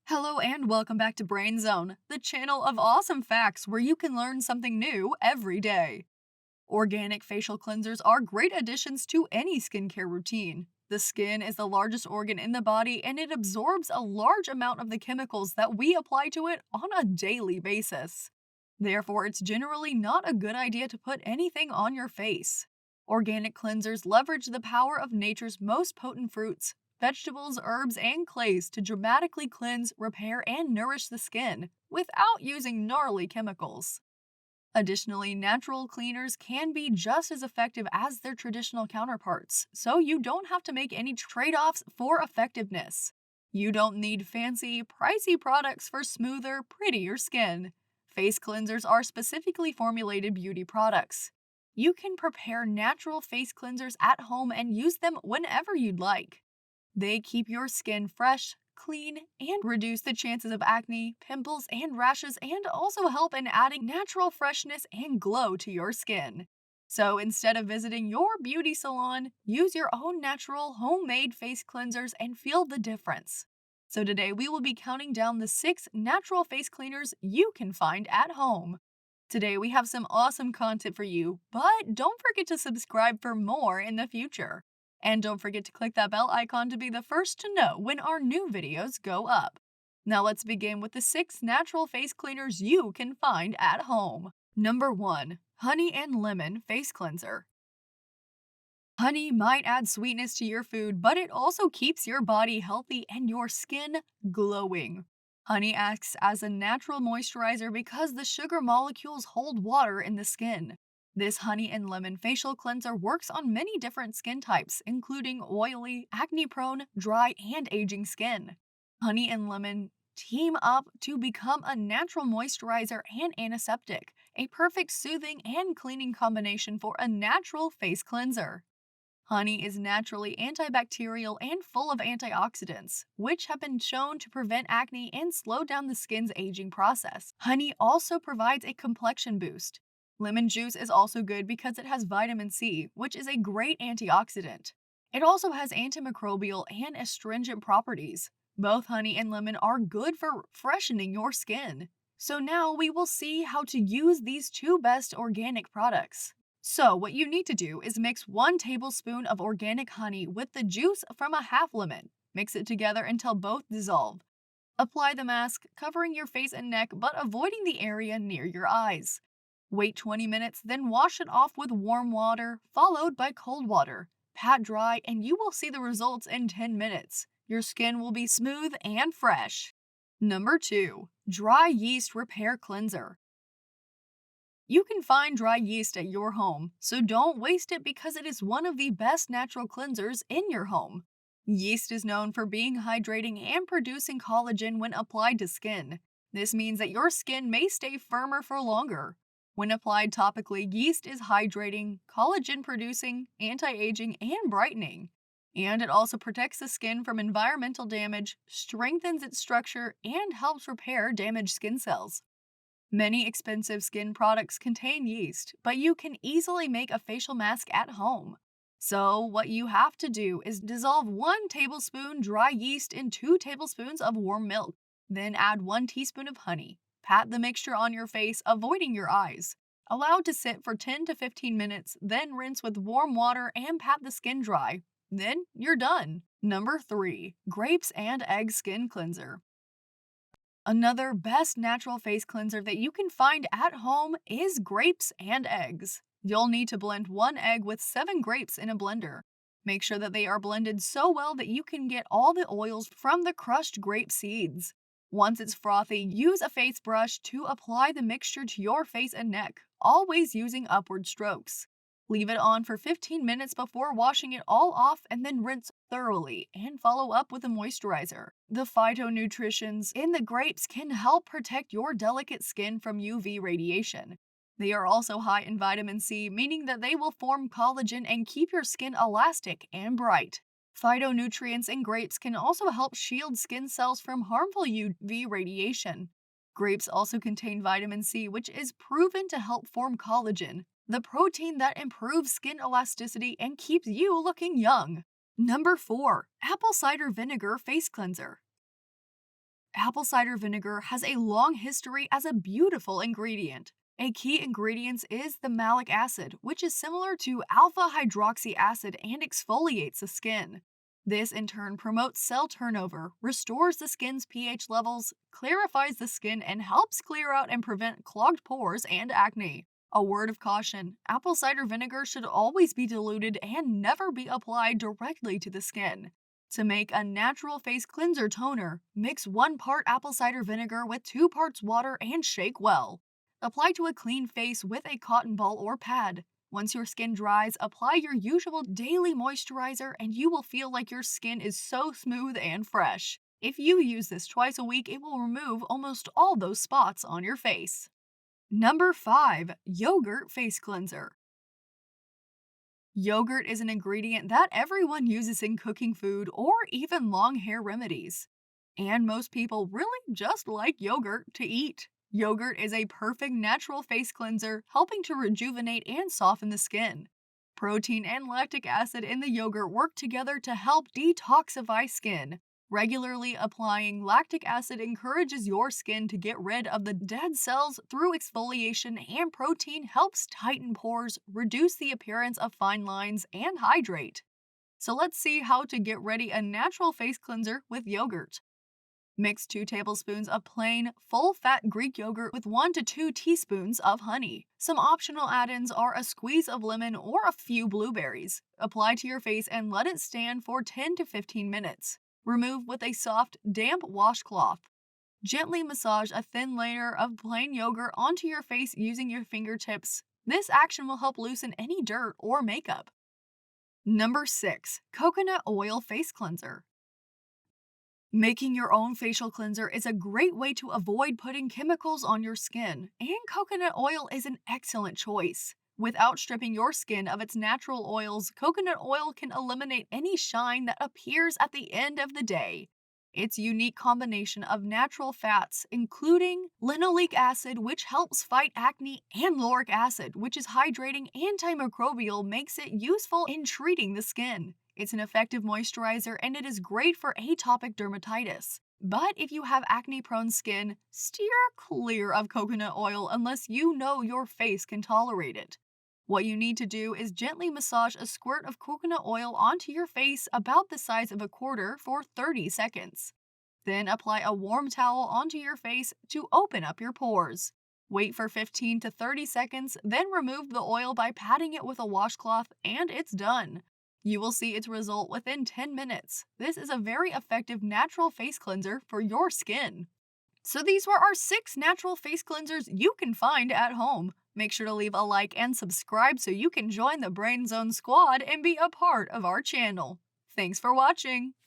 Hello and welcome back to Brainzone, the channel of awesome facts where you can learn something new every day. Organic facial cleansers are great additions to any skincare routine. The skin is the largest organ in the body and it absorbs a large amount of the chemicals that we apply to it on a daily basis. Therefore, it's generally not a good idea to put anything on your face. Organic cleansers leverage the power of nature's most potent fruits, vegetables, herbs, and clays to dramatically cleanse, repair, and nourish the skin without using gnarly chemicals. Additionally, natural cleaners can be just as effective as their traditional counterparts, so you don't have to make any trade offs for effectiveness. You don't need fancy, pricey products for smoother, prettier skin. Face cleansers are specifically formulated beauty products. You can prepare natural face cleansers at home and use them whenever you'd like. They keep your skin fresh, clean, and reduce the chances of acne, pimples, and rashes, and also help in adding natural freshness and glow to your skin. So instead of visiting your beauty salon, use your own natural homemade face cleansers and feel the difference. So today we will be counting down the 6 natural face cleaners you can find at home. Today we have some awesome content for you, but don't forget to subscribe for more in the future. And don't forget to click that bell icon to be the first to know when our new videos go up. Now let's begin with the 6 natural face cleaners you can find at home. Number 1. Honey and Lemon Face Cleanser. Honey might add sweetness to your food, but it also keeps your body healthy and your skin glowing. Honey acts as a natural moisturizer because the sugar molecules hold water in the skin. This honey and lemon facial cleanser works on many different skin types, including oily, acne-prone, dry, and aging skin. Honey and lemon team up to become a natural moisturizer and antiseptic, a perfect soothing and cleaning combination for a natural face cleanser. Honey is naturally antibacterial and full of antioxidants, which have been shown to prevent acne and slow down the skin's aging process. Honey also provides a complexion boost. Lemon juice is also good because it has vitamin C, which is a great antioxidant. It also has antimicrobial and astringent properties. Both honey and lemon are good for freshening your skin. So now we will see how to use these 2 best organic products. So what you need to do is mix 1 tablespoon of organic honey with the juice from a half lemon. Mix it together until both dissolve. Apply the mask, covering your face and neck but avoiding the area near your eyes. Wait 20 minutes, then wash it off with warm water, followed by cold water. Pat dry, and you will see the results in 10 minutes. Your skin will be smooth and fresh. Number 2. Dry Yeast Repair Cleanser. You can find dry yeast at your home, so don't waste it because it is one of the best natural cleansers in your home. Yeast is known for being hydrating and producing collagen when applied to skin. This means that your skin may stay firmer for longer. When applied topically, yeast is hydrating, collagen producing, anti-aging, and brightening. And it also protects the skin from environmental damage, strengthens its structure, and helps repair damaged skin cells. Many expensive skin products contain yeast, but you can easily make a facial mask at home. So, what you have to do is dissolve 1 tablespoon dry yeast in 2 tablespoons of warm milk. Then add 1 teaspoon of honey. Pat the mixture on your face, avoiding your eyes. Allow it to sit for 10 to 15 minutes, then rinse with warm water and pat the skin dry. Then you're done. Number 3. Grapes and Egg Skin Cleanser. Another best natural face cleanser that you can find at home is grapes and eggs. You'll need to blend 1 egg with 7 grapes in a blender. Make sure that they are blended so well that you can get all the oils from the crushed grape seeds. Once it's frothy, use a face brush to apply the mixture to your face and neck, always using upward strokes. Leave it on for 15 minutes before washing it all off and then rinse thoroughly and follow up with a moisturizer. The phytonutrients in the grapes can help protect your delicate skin from UV radiation. They are also high in vitamin C, meaning that they will form collagen and keep your skin elastic and bright. Phytonutrients in grapes can also help shield skin cells from harmful UV radiation. Grapes also contain vitamin C, which is proven to help form collagen, the protein that improves skin elasticity and keeps you looking young. Number 4. Apple Cider Vinegar Face Cleanser. Apple cider vinegar has a long history as a beautiful ingredient. A key ingredient is the malic acid, which is similar to alpha hydroxy acid and exfoliates the skin. This in turn promotes cell turnover, restores the skin's pH levels, clarifies the skin, and helps clear out and prevent clogged pores and acne. A word of caution: apple cider vinegar should always be diluted and never be applied directly to the skin. To make a natural face cleanser toner, mix 1 part apple cider vinegar with 2 parts water and shake well. Apply to a clean face with a cotton ball or pad. Once your skin dries, apply your usual daily moisturizer and you will feel like your skin is so smooth and fresh. If you use this twice a week, it will remove almost all those spots on your face. Number 5. Yogurt Face Cleanser. Yogurt is an ingredient that everyone uses in cooking food or even long hair remedies. And most people really just like yogurt to eat. Yogurt is a perfect natural face cleanser, helping to rejuvenate and soften the skin. Protein and lactic acid in the yogurt work together to help detoxify skin. Regularly applying lactic acid encourages your skin to get rid of the dead cells through exfoliation, and protein helps tighten pores, reduce the appearance of fine lines, and hydrate. So let's see how to get ready a natural face cleanser with yogurt. Mix 2 tablespoons of plain, full-fat Greek yogurt with 1 to 2 teaspoons of honey. Some optional add-ins are a squeeze of lemon or a few blueberries. Apply to your face and let it stand for 10 to 15 minutes. Remove with a soft, damp washcloth. Gently massage a thin layer of plain yogurt onto your face using your fingertips. This action will help loosen any dirt or makeup. Number 6. Coconut Oil Face Cleanser. Making your own facial cleanser is a great way to avoid putting chemicals on your skin, and coconut oil is an excellent choice. Without stripping your skin of its natural oils, coconut oil can eliminate any shine that appears at the end of the day. Its unique combination of natural fats, including linoleic acid, which helps fight acne, and lauric acid, which is hydrating antimicrobial, makes it useful in treating the skin. It's an effective moisturizer and it is great for atopic dermatitis. But if you have acne-prone skin, steer clear of coconut oil unless you know your face can tolerate it. What you need to do is gently massage a squirt of coconut oil onto your face about the size of a quarter for 30 seconds. Then apply a warm towel onto your face to open up your pores. Wait for 15 to 30 seconds, then remove the oil by patting it with a washcloth, and it's done. You will see its result within 10 minutes. This is a very effective natural face cleanser for your skin. So these were our 6 natural face cleansers you can find at home. Make sure to leave a like and subscribe so you can join the Brainzone squad and be a part of our channel. Thanks for watching!